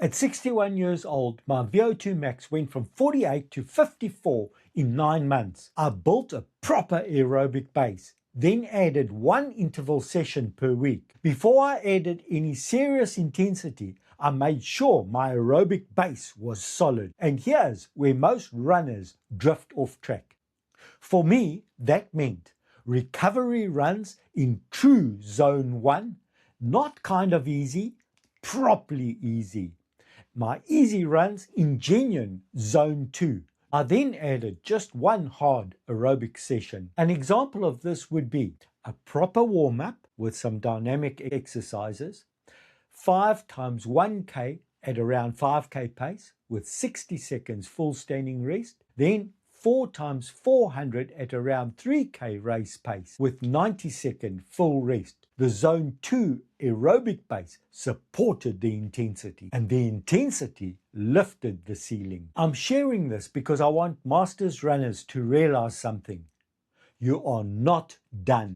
At 61 years old, my VO2 max went from 48 to 54 in 9 months. I built a proper aerobic base, then added 1 interval session per week. Before I added any serious intensity, I made sure my aerobic base was solid. And here's where most runners drift off track. For me, that meant recovery runs in true zone 1, not kind of easy, properly easy. My easy runs in genuine zone 2. I then added just 1 hard aerobic session. An example of this would be a proper warm-up with some dynamic exercises, 5 times 1k at around 5k pace with 60 seconds full standing rest, then 4 times 400 at around 3k race pace with 90-second full rest. The zone 2 aerobic base supported the intensity, and the intensity lifted the ceiling. I'm sharing this because I want Masters runners to realize something. You are not done.